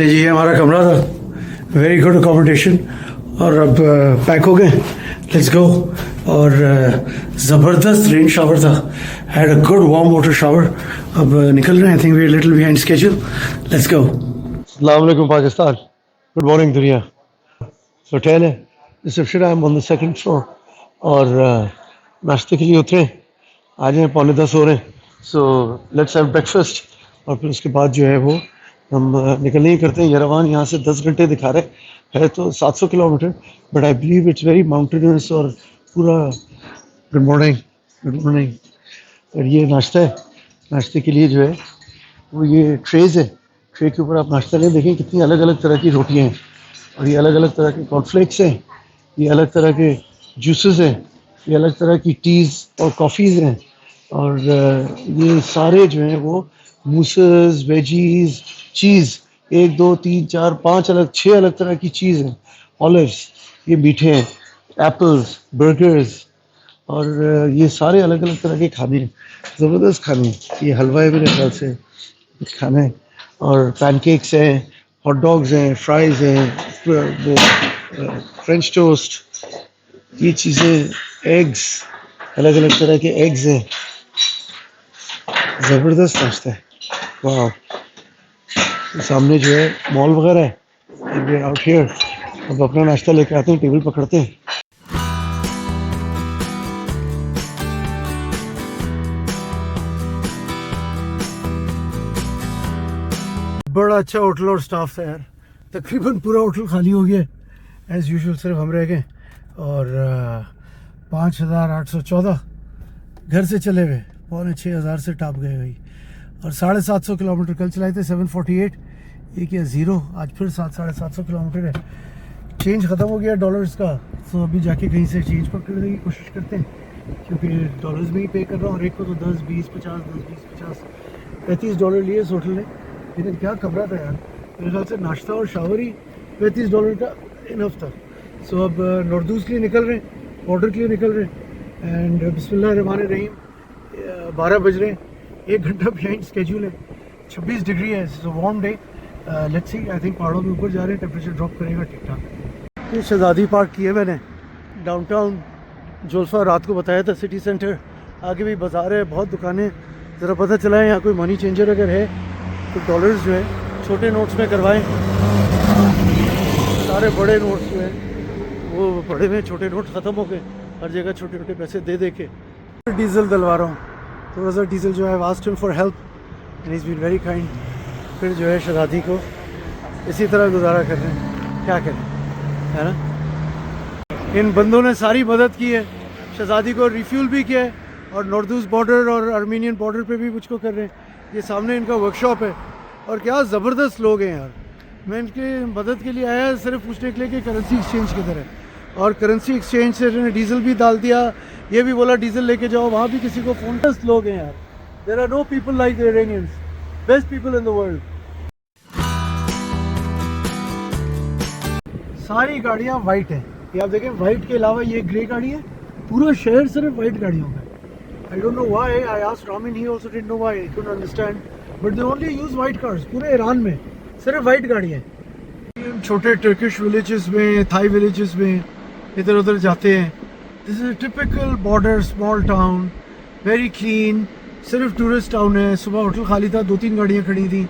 ये हमारा कमरा था, वेरी गुड अकोमोडेशन। और अब पैक हो गए, लेट्स गो। और ज़बरदस्त रेन शावर था, had a good warm water shower. अब निकल रहे हैं, I think we are little behind schedule, let's go. अस्सलाम वालेकुम पाकिस्तान, गुड मॉर्निंग दुनिया। होटल है, रिसेप्शन है, I am on the second floor. और नाश्ते के लिए उतरे, आज हैं 9:45 हो रहे हैं। सो लेट्स हैव ब्रेकफास्ट और फिर उसके बाद जो है वो हम निकलने ही करते हैं। यरवान यहाँ से 10 घंटे दिखा रहे है, तो 700 kilometre, but I believe it's very mountainous और पूरा। Good morning, good morning. और ये नाश्ता है, नाश्ते के लिए जो है वो ये ट्रेज़ है, ट्रे के ऊपर आप नाश्ता लें। देखें कितनी अलग अलग तरह की रोटियाँ हैं, और ये अलग अलग तरह के कॉर्नफ्लेक्स हैं, ये अलग तरह के जूसेस हैं, ये अलग तरह की टीज़ और कॉफ़ीज़ हैं। और ये सारे जो हैं वो मूसेस, वेजीज, चीज़, 1 2 3 4 5 अलग 6 अलग तरह की चीज़ हैं। ऑलिव्स, ये मीठे हैं, एप्पल्स, बर्गर्स, और ये सारे अलग अलग तरह के खाने हैं, ज़बरदस्त खाने हैं। ये हलवा है मेरे ख्याल से खाना है, और पैनकेक्स हैं, हॉट डॉग्स हैं, फ्राइज़ हैं, वो फ्रेंच टोस्ट, ये चीज़ें, एग्स, अलग अलग तरह के एग्स हैं। ज़बरदस्त नाश्ता है, वाह। सामने जो है मॉल वगैरह है, वी आर आउट हियर। अब अपना नाश्ता लेके आते हैं, टेबल पकड़ते हैं। बड़ा अच्छा होटल और स्टाफ था यार, तकरीबन पूरा होटल खाली हो गया एज़ यूजुअल, सिर्फ हम रह गए। और 5,814 घर से चले हुए, 5,600 से टाप गए भाई। और 750 किलोमीटर कल चलाए थे, 748, ये क्या ज़ीरो, आज फिर 700-750 किलोमीटर है। चेंज ख़त्म हो गया डॉलर्स का, तो अभी जाके कहीं से चेंज पकड़ने की कोशिश करते हैं, क्योंकि डॉलर्स में ही पे कर रहा हूँ। और एक को तो 10 20 50 10 20 50 $35 लिए इस होटल ने। लेकिन क्या कमरा था यार, मेरे ख्याल से नाश्ता और शावर ही $35 का इनफ था। सो अब नॉर्दूस के लिए निकल रहे हैं, बॉर्डर के लिए निकल रहे हैं। एंड बिस्मिल्लाहिर्रहमानिर्रहीम, 12 बज रहे हैं, 1 घंटा बिहाइंड स्केड्यूल है। 26 डिग्री है, it's a warm day. Let's see, I think पहाड़ों में ऊपर जा रहे हैं, टेम्परेचर ड्रॉप करेगा ठीक ठाक। ये शहजादी पार्क की है मैंने, डाउनटाउन जुल्फा, रात को बताया था सिटी सेंटर। आगे भी बाज़ार है, बहुत दुकानें। ज़रा पता चला है यहाँ कोई मनी चेंजर अगर है तो डॉलर्स जो है छोटे नोट्स में करवाएं। सारे बड़े नोट्स जो हैं वो बड़े में, छोटे नोट ख़त्म हो गए, हर जगह छोटे छोटे पैसे दे दे के। डीज़ल डलवा रहा हूँ, थोड़ा सा डीज़ल जो है, asked him for help and is been very kind. फिर जो है शहजादी को इसी तरह गुजारा कर रहे हैं, क्या करें, है ना। इन बंदों ने सारी मदद की है, शहजादी को रिफ्यूल भी किया है, और नॉर्दूस बॉर्डर और आर्मीनियन बॉर्डर पे भी मुझको कर रहे हैं। ये सामने इनका वर्कशॉप है, और क्या ज़बरदस्त लोग हैं यार। मैं इनके मदद के लिए आया सिर्फ पूछने के लिए कि करेंसी एक्सचेंज किधर है, और करेंसी एक्सचेंज से इन्होंने डीज़ल भी डाल दिया। ये भी बोला डीज़ल लेके जाओ, वहाँ भी किसी को फ़ोन। दस लोग हैं यार, there are no people like the Iranians, best people in the world. सारी गाड़ियाँ वाइट हैं, ये आप देखें, वाइट के अलावा ये ग्रे गाड़ी है, पूरा शहर सिर्फ वाइट गाड़ियों का। I don't know why. I asked Ramin, he also didn't know why. He couldn't understand. But they only use white cars. पूरे ईरान में सिर्फ वाइट गाड़ी है। छोटे टर्किश विलेजेस में, थाई विलेजेस में इधर उधर जाते हैं। This is typical border small town, very clean, सिर्फ टूरिस्ट टाउन है। सुबह होटल खाली था, 2-3 गाड़ियाँ खड़ी थी,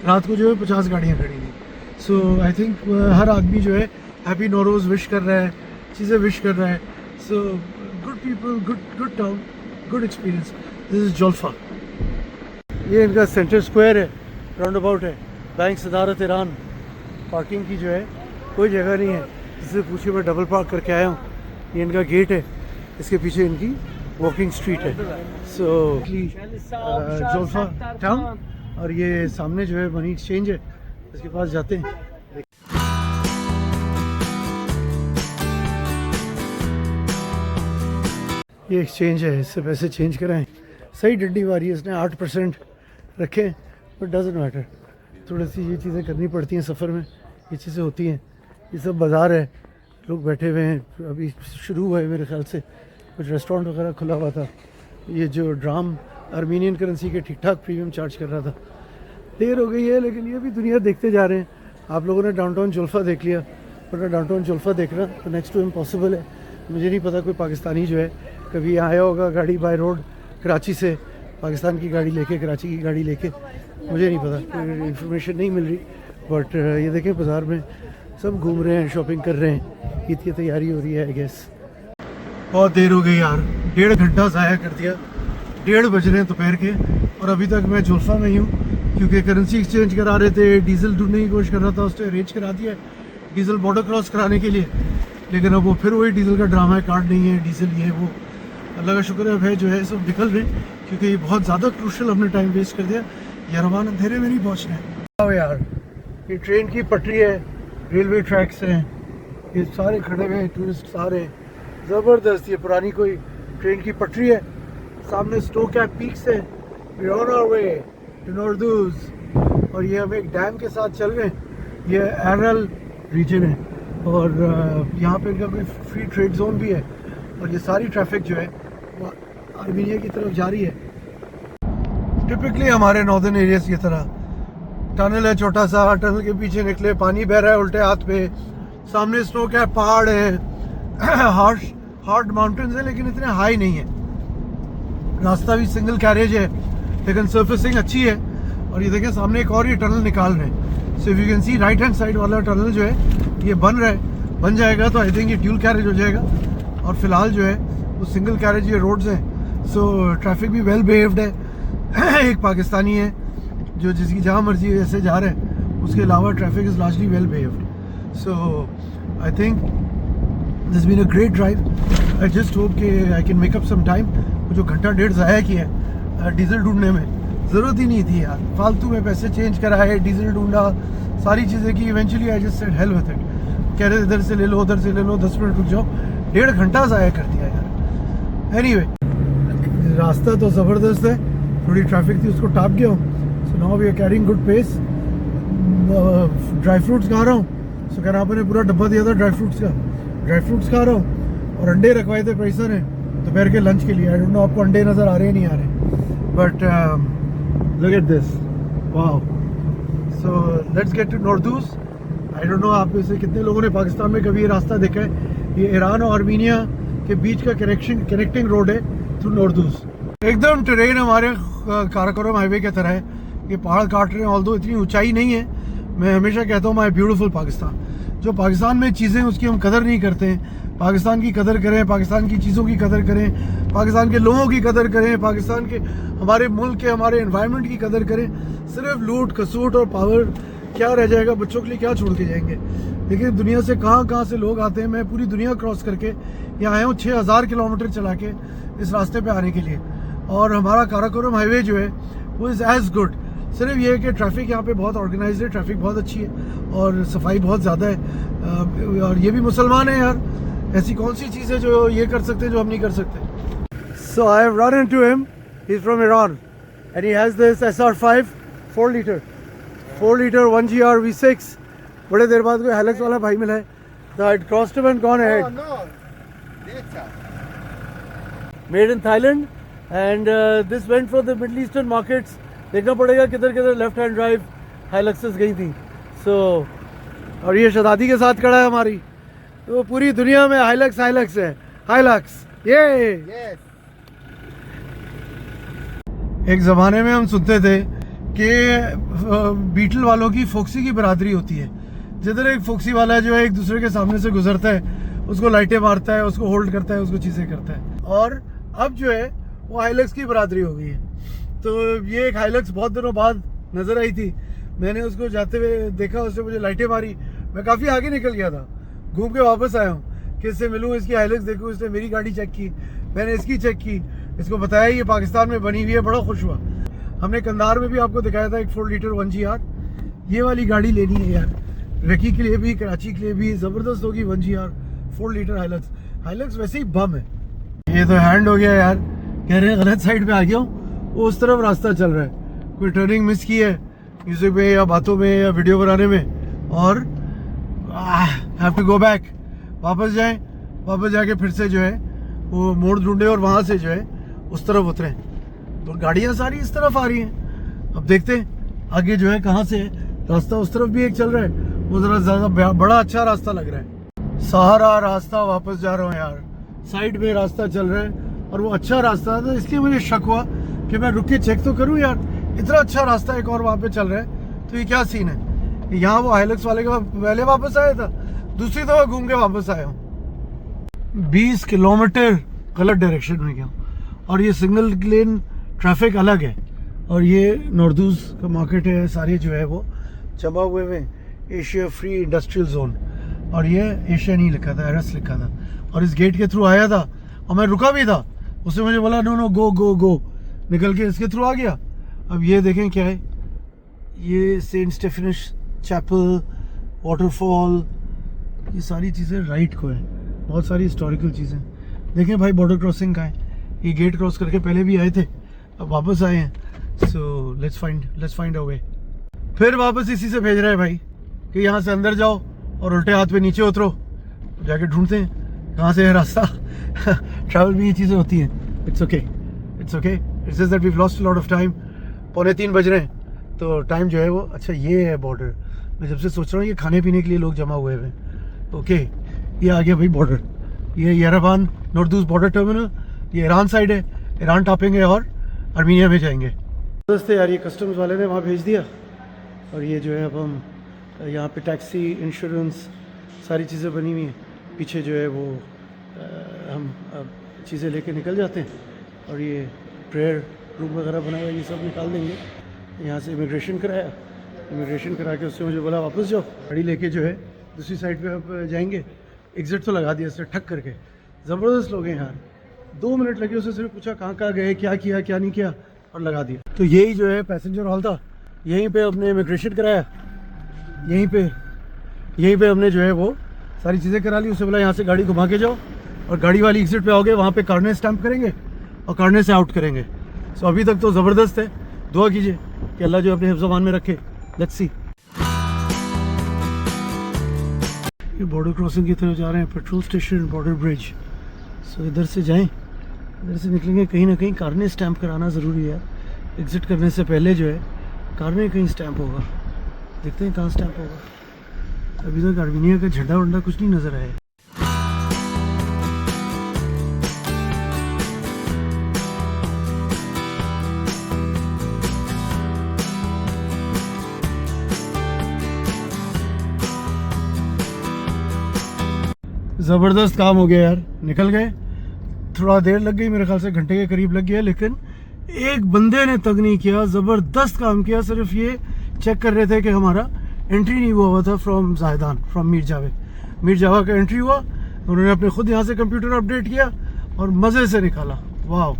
रात को जो है 50 गाड़ियाँ खड़ी थी। सो आई थिंक हर आदमी जो है हैप्पी नौरोज़ विश कर रहा है, चीज़ें विश कर रहा है। So good people, good town, good experience. This is Jolfa. ये इनका सेंटर स्क्वायर है, राउंड अबाउट है, बैंक सदारत ईरान। पार्किंग की जो है कोई जगह नहीं है, जिससे पूछिए मैं डबल पार्क करके आया हूँ। ये इनका गेट है, इसके पीछे इनकी वॉकिंग स्ट्रीट है। सो जुल्फा टाउन, और ये सामने जो है मनी एक्सचेंज है, इसके पास जाते हैं। ये एक्सचेंज है, इससे पैसे चेंज कराएं। सही डंडी मारी है इसने, 8% रखे, बट डजंट मैटर। थोड़ी सी ये चीज़ें करनी पड़ती हैं सफ़र में, ये चीज़ें होती हैं। ये सब बाज़ार है, लोग बैठे हुए हैं, अभी शुरू हुआ है मेरे ख्याल से, कुछ रेस्टोरेंट वगैरह खुला हुआ था। ये जो ड्राम आर्मीनियन करेंसी के ठीक ठाक प्रीमियम चार्ज कर रहा था। देर हो गई है, लेकिन ये भी दुनिया देखते जा रहे हैं। आप लोगों ने डाउनटाउन जुल्फा देख लिया, वरना डाउनटाउन जुल्फा देखना तो नेक्स्ट टू इम्पॉसिबल है। मुझे नहीं पता कोई पाकिस्तानी जो है कभी आया होगा गाड़ी बाय रोड कराची से, पाकिस्तान की गाड़ी लेके, कराची की गाड़ी लेके, मुझे नहीं पता, कोई इन्फॉर्मेशन नहीं मिल रही। बट ये देखें बाज़ार में सब घूम रहे हैं, शॉपिंग कर रहे हैं, ईद की तैयारी हो रही है आई गेस। बहुत देर हो गई यार, 1.5 घंटा ज़ाया कर दिया, 1:30 बज रहे हैं दोपहर के और अभी तक मैं जुल्फा में ही हूँ, क्योंकि करेंसी एक्सचेंज करा रहे थे, डीजल ढूंढने की कोशिश कर रहा था, उसने अरेंज करा दिया डीजल बॉर्डर क्रॉस कराने के लिए, लेकिन अब वो फिर वही डीजल का ड्रामा है, कार्ड नहीं है, डीजल ये वो। अल्लाह का शुक्र है भाई जो है सब निकल रहे, क्योंकि ये बहुत ज़्यादा क्रूशल हमने टाइम वेस्ट कर दिया, यरवान अंधेरे में नहीं पहुँचना है यार। ये ट्रेन की पटरी है, रेलवे ट्रैक्स हैं, ये सारे खड़े हुए हैं टूरिस्ट सारे, ज़बरदस्त। ये पुरानी कोई ट्रेन की पटरी है, सामने स्नो कैप पीक्स है, we on our way to Norduz, और ये हम एक डैम के साथ चल रहे हैं। ये एरल रीजन है और यहाँ पे इनका कोई फ्री ट्रेड जोन भी है, और ये सारी ट्रैफिक जो है वो आर्मीनिया की तरफ जा रही है। टिपिकली हमारे नॉर्दर्न एरियाज की तरह टनल है छोटा सा, टनल के पीछे निकले पानी बह रहा है उल्टे हाथ पे, सामने स्नो कैप पहाड़ है, हार्ड माउंटेन्स है लेकिन इतने हाई नहीं है, रास्ता भी सिंगल कैरेज है लेकिन सर्फेसिंग अच्छी है। और ये देखें सामने एक और ये टनल निकाल रहे हैं, so if you can see right hand side वाला टनल जो है ये बन रहा है, बन जाएगा तो आई थिंक ये ड्यूल कैरेज हो जाएगा, और फिलहाल जो है वो सिंगल कैरेज ये रोड्स हैं। सो ट्रैफिक भी वेल बिहेव्ड है। एक पाकिस्तानी है जो जिसकी जहाँ मर्जी ऐसे जा रहे हैं, उसके अलावा traffic is largely well behaved. So I think this been a great drive. I just hope कि I can make up some time. वो जो घंटा 1.5 ज़ाया किया है डीजल ढूंढने में, ज़रूरत ही नहीं थी यार, फालतू में पैसे चेंज कराए, डीजल ढूंढा, सारी चीज़ें की। Eventually I just said hell with it, कह रहे इधर से ले लो उधर से ले लो, 10 मिनट रुक जाओ, 1.5 घंटा ज़ाया कर दिया यार। एनीवे रास्ता तो ज़बरदस्त है, थोड़ी ट्रैफिक थी उसको टाप गया हूँ। So now we are carrying good pace. Dry fruits खा रहा हूँ, सो कहना ने पूरा डब्बा दिया था ड्राई फ्रूट्स खा रहा हूँ, और अंडे रखवाए थे पैसा ने दोपहर के लंच के लिए। आई डोंट नो आपको अंडे नज़र आ रहे हैं नहीं आ रहे, but look at this, wow. So let's get to Norduz. I don't know आप में से कितने लोगों ने पाकिस्तान में कभी ये रास्ता देखा है। ये ईरान और आर्मीनिया के बीच का कनेक्टिंग रोड है थ्रू नॉर्दूज। एकदम ट्रेन हमारे काराकोरम हाईवे की तरह है, ये पहाड़ काट रहे हैं, ऑल्दो इतनी ऊंचाई नहीं है। मैं हमेशा कहता हूँ माय ब्यूटीफुल पाकिस्तान। जो पाकिस्तान में चीज़ें उसकी हम कदर नहीं करते हैं, पाकिस्तान की कदर करें, पाकिस्तान की चीज़ों की कदर करें, पाकिस्तान के लोगों की कदर करें, पाकिस्तान के हमारे मुल्क के हमारे एनवायरनमेंट की कदर करें। सिर्फ लूट खसूट और पावर क्या रह जाएगा, बच्चों के लिए क्या छोड़ के जाएंगे। लेकिन दुनिया से कहाँ से लोग आते हैं। मैं पूरी दुनिया क्रॉस करके यहाँ आया हूँ 6000 किलोमीटर चला के इस रास्ते पे आने के लिए, और हमारा काराकोरम हाईवे जो है वो इज़ एज गुड। सिर्फ ये है कि ट्रैफिक यहाँ पे बहुत ऑर्गेनाइज्ड है, ट्रैफिक बहुत अच्छी है और सफाई बहुत ज़्यादा है। और ये भी मुसलमान है यार, ऐसी कौन सी चीज़ है जो ये कर सकते हैं जो हम नहीं कर सकते। So I have run into him, he is from Iran and he has this SR5 4 litre 1GR V6। बड़े देर बाद कोई हेलेक्स वाला भाई मिला है। So I'd crossed him and gone ahead. Oh, no. Later. Made in Thailand and this went for the Middle Eastern markets. देखना पड़ेगा किधर किधर लेफ्ट हैंड ड्राइव हाइलक्सेस गई थी। सो और ये शदादी के साथ खड़ा है हमारी, तो पूरी दुनिया में हाइलक्स है, हाइलक्स ये। Yes. एक ज़माने में हम सुनते थे कि बीटल वालों की फोक्सी की बरादरी होती है, जिधर एक फोक्सी वाला जो है एक दूसरे के सामने से गुजरता है, उसको लाइटें मारता है, उसको होल्ड करता है, उसको चीज़ें करता है। और अब जो है वो हाइलक्स की बरादरी हो गई है। तो ये एक हाइलक्स बहुत दिनों बाद नज़र आई थी, मैंने उसको जाते हुए देखा, उसने मुझे लाइटें मारी, मैं काफ़ी आगे निकल गया था, घूम के वापस आया हूँ कि इससे मिलूँ, इसकी हाइलक्स देखूँ। इसने मेरी गाड़ी चेक की, मैंने इसकी चेक की, इसको बताया ये पाकिस्तान में बनी हुई है, बड़ा खुश हुआ। हमने कंधार में भी आपको दिखाया था एक 4 लीटर 1GR। ये वाली गाड़ी लेनी है यार, रकी के लिए भी, कराची के लिए भी ज़बरदस्त होगी 1GR 4 लीटर हाइलक्स वैसे ही बम है। ये तो हैंड हो गया यार, कह रहे हैं गलत साइड पे आ गया हूँ, वो उस तरफ रास्ता चल रहा है। कोई टर्निंग मिस की है म्यूजिक में या बातों में या वीडियो बनाने में, और हैव टू गो बैक, वापस जाएं, वापस जाके फिर से जो है वो मोड़ ढूंढे और वहाँ से जो है उस तरफ उतरे। तो गाड़ियाँ सारी इस तरफ आ रही हैं, अब देखते हैं आगे जो है कहाँ से है रास्ता। उस तरफ भी एक चल रहा है वो ज़रा ज़्यादा बड़ा अच्छा रास्ता लग रहा है। सहारा रास्ता वापस जा रहा हूँ यार, साइड में रास्ता चल रहा है और वो अच्छा रास्ता था, इसलिए मुझे शक हुआ कि मैं रुक के चेक तो करूँ यार, इतना अच्छा रास्ता एक और वहाँ पे चल रहा है, तो ये क्या सीन है। यहाँ वो हाइलक्स वाले के पहले वापस आया था, दूसरी दफ़ा घूम के वापस आया हूँ। 20 किलोमीटर गलत डायरेक्शन में गया हूँ और ये सिंगल लेन ट्रैफिक अलग है और ये नॉर्दूज का मार्केट है, सारे जो है वो जमा हुए में एशिया फ्री इंडस्ट्रियल जोन, और ये एशिया नहीं लिखा था, एरस लिखा था, और इस गेट के थ्रू आया था और मैं रुका भी था, उसने मुझे बोला नो नो गो गो गो, निकल के इसके थ्रू आ गया। अब ये देखें क्या है, ये सेंट स्टेफेनस चैपल, वाटरफॉल, ये सारी चीज़ें राइट को है, बहुत सारी हिस्टोरिकल चीज़ें। देखें भाई बॉर्डर क्रॉसिंग का है, ये गेट क्रॉस करके पहले भी आए थे, अब वापस आए हैं, सो लेट्स फाइंड अ वे। फिर वापस इसी से भेज रहा है भाई कि यहाँ से अंदर जाओ और उल्टे हाथ पे नीचे उतरो, जाके ढूंढते हैं कहाँ से है रास्ता। ट्रैवल में ये चीज़ें होती हैं, it's okay it's just that we lost a lot of time. 2:45 बज रहे हैं तो टाइम जो है वो, अच्छा ये है बॉर्डर, मैं जब से सोच रहा हूँ ये खाने पीने के लिए लोग जमा हुए हैं। ओके ये आ गया भाई बॉर्डर, ये येरेवान नॉर्दूज बॉर्डर टर्मिनल, ये ईरान साइड है, ईरान टापेंगे और आर्मीनिया में जाएंगे। दोस्तों यार ये कस्टम्स वाले ने वहाँ भेज दिया और ये जो है अब हम यहाँ पे टैक्सी इंश्योरेंस सारी चीज़ें बनी हुई हैं, पीछे जो है वो हम अब चीज़ें लेके निकल जाते हैं और ये प्रेयर रूम वगैरह बना हुआ है, ये सब निकाल देंगे। यहाँ से इमिग्रेशन करा के उससे मुझे बोला वापस जाओ, गाड़ी लेके जो है दूसरी साइड पे अब जाएंगे। एग्जिट तो लगा दिया इसने ठक करके, ज़बरदस्त लोग हैं यार, 2 मिनट लगे, उससे सिर्फ पूछा कहाँ गए, क्या किया क्या नहीं किया, और लगा दिया। तो यही जो है पैसेंजर हॉल था, यहीं पे अपने इमिग्रेशन कराया, यहीं पे हमने जो है वो सारी चीज़ें करा ली। उससे बोला यहाँ से गाड़ी घुमा के जाओ और गाड़ी वाली एग्जिट पे आओगे, वहाँ पे कार्ने स्टैंप करेंगे और कार्ने से आउट करेंगे। सो अभी तक तो ज़बरदस्त है, दुआ कीजिए कि अल्लाह जो अपने हिफ्ज़-ओ-अमान में रखे। Let's see. ये बॉर्डर क्रॉसिंग की तरफ जा रहे हैं, पेट्रोल स्टेशन, बॉर्डर ब्रिज। सो इधर से जाएं, इधर से निकलेंगे, कहीं ना कहीं कार्ने स्टैंप कराना ज़रूरी है। एग्ज़िट करने से पहले जो है कार्ने कहीं स्टैंप होगा, देखते हैं कहाँ स्टैंप होगा। अभी तक आर्मीनिया का झंडा वंडा कुछ नहीं नज़र आया। ज़बरदस्त काम हो गया यार, निकल गए। थोड़ा देर लग गई, मेरे ख्याल से घंटे के करीब लग गया, लेकिन एक बंदे ने तंग नहीं किया, ज़बरदस्त काम किया। सिर्फ ये चेक कर रहे थे कि हमारा एंट्री नहीं हुआ था फ्रॉम जायदान, फ्रॉम मीर जावा का एंट्री हुआ, उन्होंने अपने खुद यहाँ से कंप्यूटर अपडेट किया और मज़े से निकाला। वाह,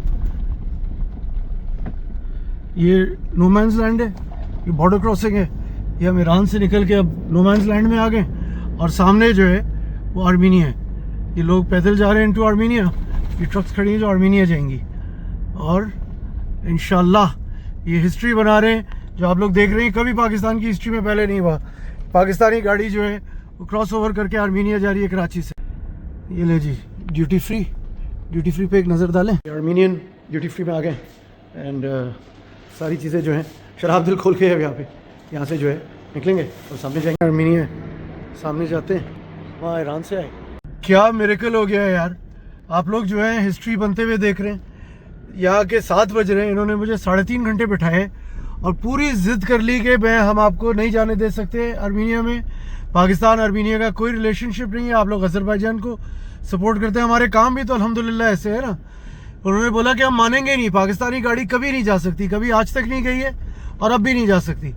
ये नो मैंस लैंड है, ये बॉर्डर क्रॉसिंग है, ये हम ईरान से निकल के अब नो मैंस लैंड में आ गए और सामने जो है वो आर्मीनिया है। ये लोग पैदल जा रहे हैं इनटू आर्मीनिया, ये ट्रक्स खड़ी हैं जो आर्मीनिया जाएंगी और इंशाल्लाह ये हिस्ट्री बना रहे हैं जो आप लोग देख रहे हैं। कभी पाकिस्तान की हिस्ट्री में पहले नहीं हुआ, पाकिस्तानी गाड़ी जो है वो क्रॉस ओवर करके आर्मीनिया जा रही है कराची से। ये ले जी ड्यूटी फ्री पे एक नज़र डालें, आर्मीनियन ड्यूटी फ्री में आ गए एंड सारी चीज़ें जो हैं शराब दिल खोल के है यहाँ से जो है निकलेंगे और सामने जाएंगे आर्मीनिया, सामने जाते हैं, वहाँ ईरान से आए। क्या मिरेकल हो गया है यार, आप लोग जो है हिस्ट्री बनते हुए देख रहे हैं। यहाँ के 7 बज रहे हैं, इन्होंने मुझे 3.5 घंटे बिठाए और पूरी ज़िद कर ली कि हम आपको नहीं जाने दे सकते आर्मीनिया में। पाकिस्तान आर्मीनिया का कोई रिलेशनशिप नहीं है, आप लोग अज़रबैजान को सपोर्ट करते हैं, हमारे काम भी तो अल्हम्दुलिल्लाह ऐसे है ना। उन्होंने बोला कि हम मानेंगे नहीं, पाकिस्तानी गाड़ी कभी नहीं जा सकती, कभी आज तक नहीं गई है और अब भी नहीं जा सकती।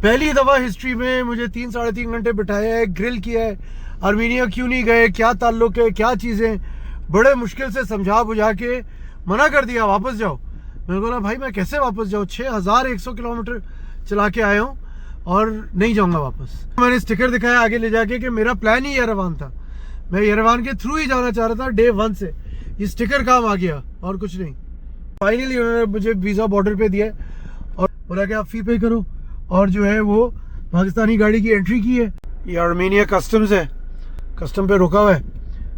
पहली दफ़ा हिस्ट्री में मुझे 3-3.5 घंटे बिठाया है, ग्रिल किया है, आर्मीनिया क्यों नहीं गए, क्या ताल्लुक है, क्या चीज़ें, बड़े मुश्किल से समझा बुझा के मना कर दिया वापस जाओ। मैंने बोला भाई मैं कैसे वापस जाऊँ, 6100 किलोमीटर चला के आया हूँ और नहीं जाऊँगा वापस। मैंने स्टिकर दिखाया आगे ले जाके कि मेरा प्लान ही येरेवान था, मैं येरेवान के थ्रू ही जाना चाह रहा था डे 1 से। ये स्टिकर काम आ गया और कुछ नहीं। फाइनली उन्होंने मुझे वीज़ा बॉर्डर पे दिया और बोला कि आप फ़ी पे करो और जो है वो पाकिस्तानी गाड़ी की एंट्री की है। ये आर्मीनिया कस्टम्स है, कस्टम पे रुका हुआ है।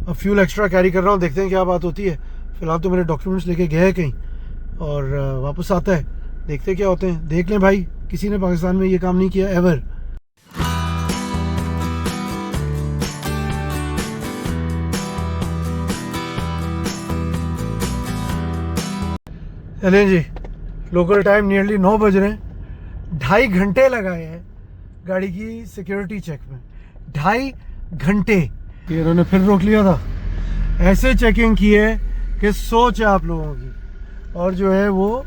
अब फ्यूल एक्स्ट्रा कैरी कर रहा हूँ, देखते हैं क्या बात होती है। फिलहाल तो मेरे डॉक्यूमेंट्स लेके गए हैं कहीं और वापस आता है, देखते हैं क्या होते हैं। देख लें भाई, किसी ने पाकिस्तान में ये काम नहीं किया एवर। चलें जी, लोकल टाइम नियरली 9 बज रहे हैं। 2.5 घंटे लगाए हैं गाड़ी की सिक्योरिटी चेक में, 2.5 घंटे। ये इन्होंने फिर रोक लिया था। ऐसे चेकिंग की है कि सोच है आप लोगों की। और जो है वो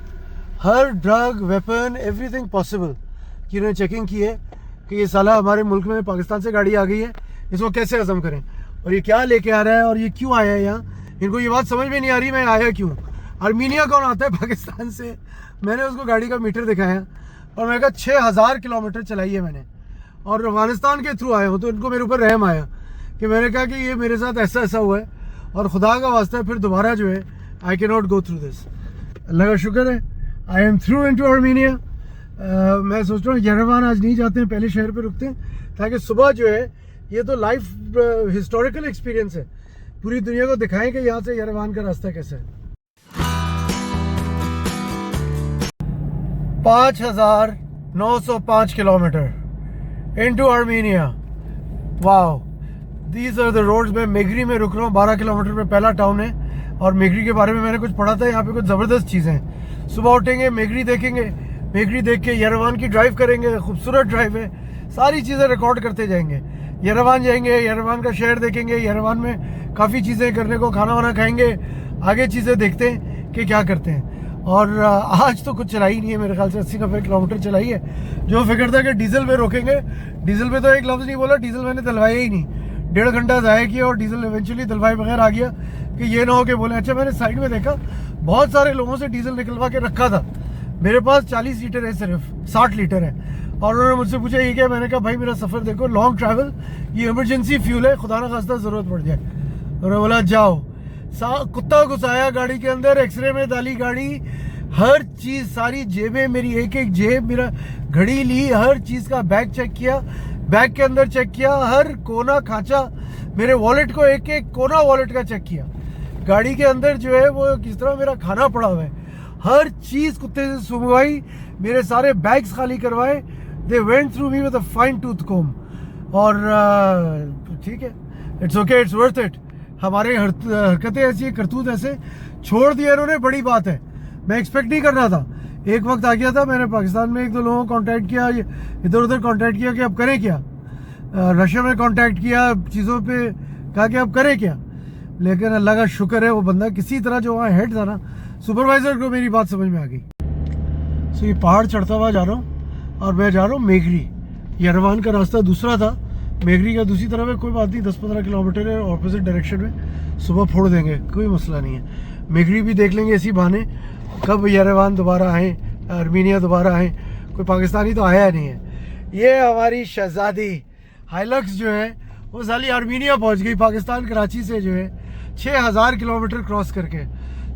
हर ड्रग, वेपन, एवरीथिंग पॉसिबल की इन्होंने चेकिंग की है कि ये साला हमारे मुल्क में पाकिस्तान से गाड़ी आ गई है, इसको कैसे हजम करें, और ये क्या लेके आ रहा है, और ये क्यों आया है यहाँ। इनको ये बात समझ में नहीं आ रही मैं आया क्यों। आर्मीनिया कौन आता है पाकिस्तान से। मैंने उसको गाड़ी का मीटर दिखाया और मैंने कहा 6000 किलोमीटर चलाई है मैंने, और अफगानिस्तान के थ्रू आया हूँ। तो इनको मेरे ऊपर रहम आया कि मैंने कहा कि ये मेरे साथ ऐसा ऐसा हुआ है, और खुदा का वास्ता है फिर दोबारा जो है I can not go through this. अल्लाह का शुक्र है I am through into Armenia. मैं सोच रहा हूँ यरेवान आज नहीं जाते हैं, पहले शहर पे रुकते हैं, ताकि सुबह जो है ये तो लाइफ हिस्टोरिकल एक्सपीरियंस है, पूरी दुनिया को दिखाएं कि यहाँ से यरेवान का रास्ता कैसा है। 5905 kilometre into Armenia. Wow, these are the roads. मैं मेगरी में रुक रहा हूँ, 12 किलोमीटर पे पहला टाउन है। और मेगरी के बारे में मैंने कुछ पढ़ा था, यहाँ पे कुछ ज़बरदस्त चीज़ें हैं। सुबह उठेंगे, मेगरी देखेंगे, मेगरी देख के यरेवान की ड्राइव करेंगे, खूबसूरत ड्राइव है, सारी चीज़ें रिकॉर्ड करते जाएंगे। यरेवान जाएंगे, यरेवान का शहर देखेंगे, यरेवान में काफ़ी चीज़ें करने को, खाना वाना खाएंगे, आगे चीज़ें देखते हैं कि क्या करते हैं। और आज तो कुछ चलाई नहीं है, मेरे ख्याल से 80-90 किलोमीटर चलाई है। जो फिक्र था कि डीजल पे रोकेंगे, डीजल पे तो एक लफ्ज़ नहीं बोला, डीजल मैंने डलवाया ही नहीं। 1.5 घंटा ज़ाया किया और डीजल इवेंचुअली डलवाए बगैर आ गया कि ये ना हो कि बोले। अच्छा, मैंने साइड में देखा बहुत सारे लोगों से डीजल निकलवा के रखा था। मेरे पास 40 लीटर है, सिर्फ 60 लीटर है। और उन्होंने मुझसे पूछा ये क्या। मैंने कहा भाई मेरा सफ़र देखो, लॉन्ग ट्रैवल, ये इमरजेंसी फ्यूल है, खुदा ना खास्ता ज़रूरत पड़ जाए। उन्होंने बोला जाओ। कुत्ता घुसाया गाड़ी के अंदर, एक्सरे में डाली गाड़ी, हर चीज़, सारी जेबें मेरी, एक एक जेब, मेरा घड़ी ली, हर चीज़ का बैग चेक किया, बैग के अंदर चेक किया, हर कोना खांचा, मेरे वॉलेट को एक एक कोना वॉलेट का चेक किया। गाड़ी के अंदर जो है वो किस तरह मेरा खाना पड़ा हुआ है, हर चीज़ कुत्ते से सुंघवाई, मेरे सारे बैग्स खाली करवाए। They went through me with a fine tooth comb. और ठीक है, it's okay, it's worth it. हमारे हरकतें ऐसी, करतूत ऐसे छोड़ दिए इन्होंने, बड़ी बात है। मैं एक्सपेक्ट नहीं कर रहा था। एक वक्त आ गया था, मैंने पाकिस्तान में 1-2 लोगों को कांटेक्ट किया, इधर उधर कांटेक्ट किया कि अब करें क्या। रशिया में कांटेक्ट किया, चीज़ों पे कहा कि अब करें क्या। लेकिन अल्लाह का शुक्र है वो बंदा किसी तरह जो वहाँ हेड था ना, सुपरवाइज़र को मेरी बात समझ में आ गई। सो ये पहाड़ चढ़ता हुआ जा रहा हूँ और मैं जा रहा हूँ मेगरी। यरेवान का रास्ता दूसरा था, मेगरी का दूसरी तरफ है। कोई बात नहीं, 10-15 किलोमीटर है ऑपोजिट डायरेक्शन में। सुबह फोड़ देंगे, कोई मसला नहीं है। मेगरी भी देख लेंगे इसी बहाने, कब यरेवान दोबारा आए, आर्मीनिया दोबारा आए। कोई पाकिस्तानी तो आया नहीं है। ये हमारी शहजादी हाइलक्स जो है वो साली आर्मीनिया पहुंच गई, पाकिस्तान कराची से जो है 6000 किलोमीटर क्रॉस करके।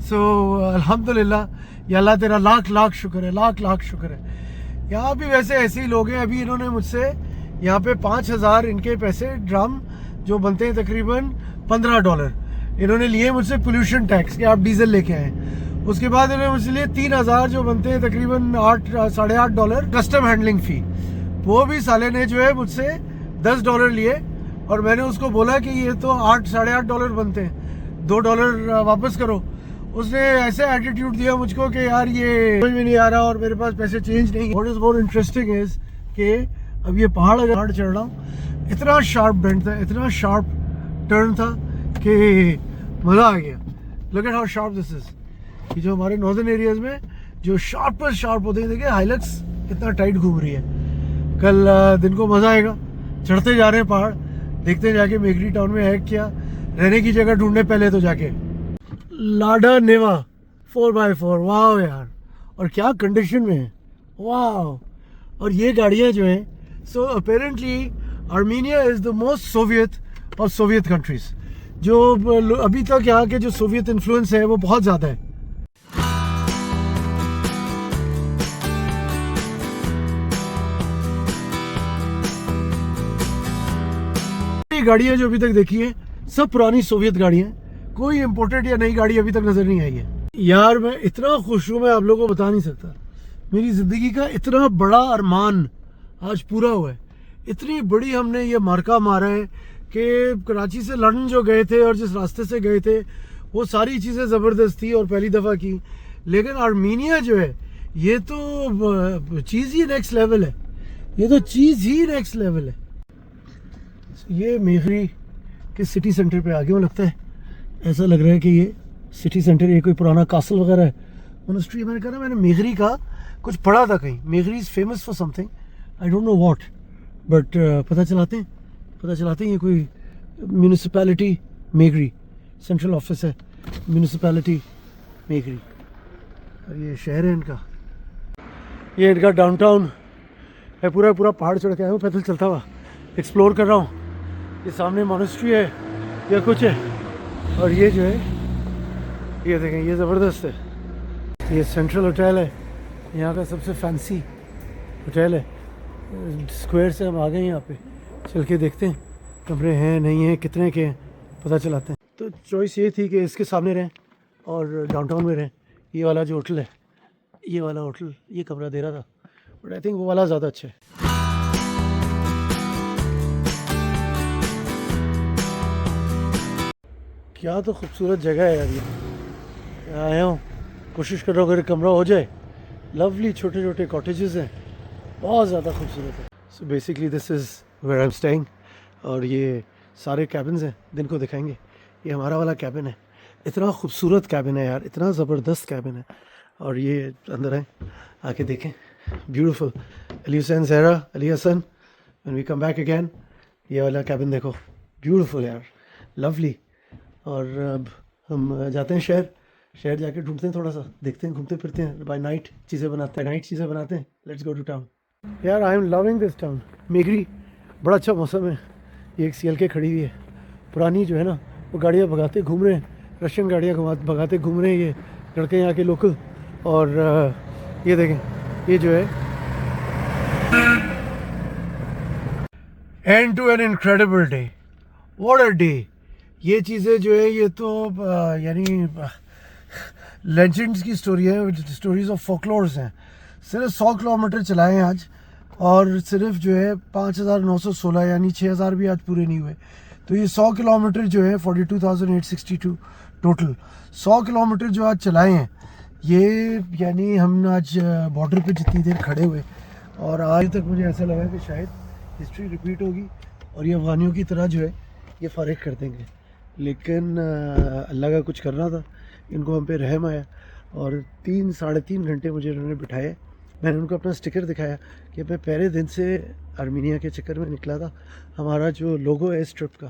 सो अल्हम्दुलिल्लाह, या अल्लाह तेरा लाख लाख शुक्र है, लाख लाख शुक्र है। यहाँ भी वैसे ऐसे ही लोग हैं। अभी इन्होंने मुझसे यहाँ पे 5000 इनके पैसे ड्रम जो बनते हैं तकरीबन $15, इन्होंने लिए मुझसे पोल्यूशन टैक्स के, आप डीजल लेके आए। उसके बाद इन्होंने मुझसे लिए 3000 जो बनते हैं तकरीबन $8-8.5 कस्टम हैंडलिंग फ़ी। वो भी साले ने जो है मुझसे $10 लिए, और मैंने उसको बोला कि ये तो $8-8.5 बनते हैं, $2 वापस करो। उसने ऐसे एटीट्यूड दिया मुझको कि यार ये समझ में नहीं आ रहा और मेरे पास पैसे चेंज नहीं है। What is more interesting is कि अब ये पहाड़ चढ़ रहा हूँ, इतना शार्प बेंड था, इतना शार्प टर्न था कि मज़ा आ गया। Look at how sharp this is. कि जो हमारे नॉर्दर्न एरियाज में जो शार्प होते हैं, देखिए हाइलक्स कितना टाइट घूम रही है। कल दिन को मज़ा आएगा। चढ़ते जा रहे हैं पहाड़, देखते हैं जाके मेगरी टाउन में है क्या, रहने की जगह ढूंढने पहले तो जाके। लाडा नेवा 4x4, वाह यार, और क्या कंडीशन में है, वाह। और ये गाड़ियाँ जो हैं, so apparently Armenia is the most Soviet of Soviet countries. जो अभी तक यहाँ के जो सोवियत इन्फ्लुएंस है वो बहुत ज़्यादा है। गाड़ियाँ जो अभी तक देखी है सब पुरानी सोवियत गाड़ियाँ, कोई इंपोर्टेड या नई गाड़ी अभी तक नजर नहीं आई है। यार मैं इतना खुश हूँ, मैं आप लोगों को बता नहीं सकता। मेरी जिंदगी का इतना बड़ा अरमान आज पूरा हुआ है। इतनी बड़ी हमने ये मार्का मारा है कि कराची से लंदन जो गए थे और जिस रास्ते से गए थे वो सारी चीज़ें ज़बरदस्त थी और पहली दफ़ा की। लेकिन आर्मीनिया जो है ये तो चीज़ ही नेक्स्ट लेवल है, ये तो चीज़ ही नेक्स्ट लेवल है। ये मेघरी के सिटी सेंटर पे आ गया हूँ, लगता है ऐसा लग रहा है कि ये सिटी सेंटर, ये कोई पुराना कासल वगैरह है, मोनेस्ट्री। मैंने कहा ना, मैंने मेघरी का कुछ पढ़ा था कहीं, Meghri is famous for something, I don't know what, but पता चलाते हैं ये कोई म्यूनिसिपैलिटी मेघरी, सेंट्रल ऑफिस है म्यूनिसिपैलिटी मेघरी, और ये शहर है इनका, ये इनका डाउनटाउन है। पूरा पहाड़ चढ़ के आया हूँ, पैदल चलता हुआ एक्सप्लोर कर रहा हूँ। ये सामने मॉनेस्ट्री है या कुछ है, और ये जो है ये देखें, ये ज़बरदस्त है। ये सेंट्रल होटल है, यहाँ का सबसे फैंसी होटल है। स्क्वायर से हम आ गए, यहाँ पे चल के देखते हैं कमरे हैं नहीं हैं, कितने के हैं, पता चलाते हैं। तो चॉइस ये थी कि इसके सामने रहें और डाउनटाउन में रहें। ये वाला जो होटल है, ये वाला होटल ये कमरा दे रहा था, बट आई थिंक वो वाला ज़्यादा अच्छा है। क्या तो खूबसूरत जगह है यार, ये आया हूँ, कोशिश कर रहा हूँ अगर कमरा हो जाए। लवली छोटे छोटे कॉटेजेस हैं, बहुत ज़्यादा खूबसूरत है। So basically this is where I am staying, और ये सारे कैबिन्स हैं, दिन को दिखाएंगे। ये हमारा वाला कैबिन है, इतना खूबसूरत कैबिन है यार, इतना ज़बरदस्त कैबिन है। और ये अंदर है, आके देखें, beautiful. Ali Hussain Zahra, Ali Hasan, when we come back again. ये वाला कैबिन देखो, ब्यूटीफुल यार, लवली। और अब हम जाते हैं शहर जाके ढूंढते हैं, थोड़ा सा देखते हैं, घूमते फिरते हैं, बाय नाइट चीज़ें बनाते हैं, लेट्स गो टू टाउन। यार I am loving this town Meghri, बड़ा अच्छा मौसम है। ये एक CLK खड़ी हुई है, पुरानी जो है ना, वो गाड़ियाँ भगाते घूम रहे हैं, रशियन गाड़ियाँ भगाते घूम रहे हैं ये लड़के यहाँ के लोकल। और ये देखें, ये जो है end to an incredible day, what a day. ये चीज़ें जो है ये तो यानी लेजेंड्स की स्टोरी है, स्टोरीज ऑफ फोकलोर्स हैं। सिर्फ 100 किलोमीटर चलाए हैं आज, और सिर्फ जो है 5,916 यानी 6,000 भी आज पूरे नहीं हुए। तो ये 100 किलोमीटर जो है 42,862 टोटल 100 किलोमीटर जो आज चलाए हैं, ये यानी हम आज बॉर्डर पे जितनी देर खड़े हुए, और आज तक मुझे ऐसा लगा कि शायद हिस्ट्री रिपीट होगी और ये अफगानियों की तरह जो है ये फ़ारिग कर देंगे। लेकिन अल्लाह का कुछ करना था, इनको हम पे रहम आया, और 3-3.5 घंटे मुझे इन्होंने बिठाया। मैंने उनको अपना स्टिकर दिखाया कि मैं पहले दिन से आर्मीनिया के चक्कर में निकला था। हमारा जो लोगो है इस ट्रिप का,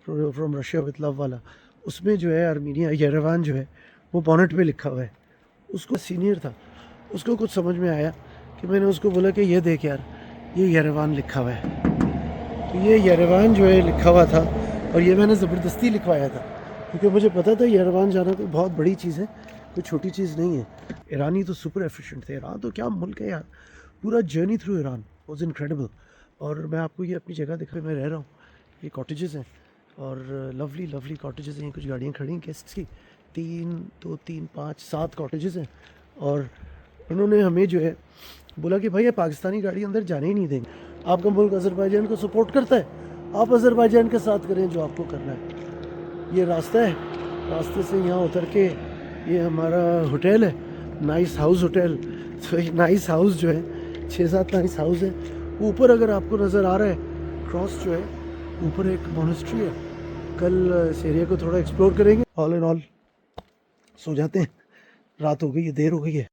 फ्रॉम रशिया विद लव वाला, उसमें जो है आर्मीनिया येरेवान जो है वो बॉनेट पे लिखा हुआ है। उसको सीनियर था, उसको कुछ समझ में आया कि मैंने उसको बोला कि ये देख यार, ये येरेवान लिखा हुआ है। तो ये येरेवान जो है लिखा हुआ था, और ये मैंने ज़बरदस्ती लिखवाया था क्योंकि मुझे पता था येरेवान जाना तो बहुत बड़ी चीज़ है, कोई छोटी चीज़ नहीं है। ईरानी तो सुपर एफिशिएंट थे, ईरान तो क्या मुल्क है यार, पूरा journey through Iran was incredible. और मैं आपको ये अपनी जगह दिखा, मैं रह रहा हूँ, ये कॉटेजेस हैं, और लवली कॉटेजेस हैं। कुछ गाड़ियाँ खड़ी हैं गेस्ट्स की, 2, 3, 5, 7 कॉटेजेस हैं। और उन्होंने हमें जो है बोला कि भाई ये पाकिस्तानी गाड़ी अंदर जाने ही नहीं देंगे, आपका मुल्क अज़रबैजान को सपोर्ट करता है, आप अज़रबैजान के साथ करें जो आपको करना है। ये रास्ता है, रास्ते से यहाँ उतर के ये हमारा होटल है, नाइस हाउस होटल। तो एक नाइस हाउस जो है 6-7 नाइस हाउस है। ऊपर अगर आपको नज़र आ रहा है क्रॉस जो है, ऊपर एक मोनेस्ट्री है। कल इस एरिया को थोड़ा एक्सप्लोर करेंगे। ऑल इन ऑल सो जाते हैं, रात हो गई है, देर हो गई है।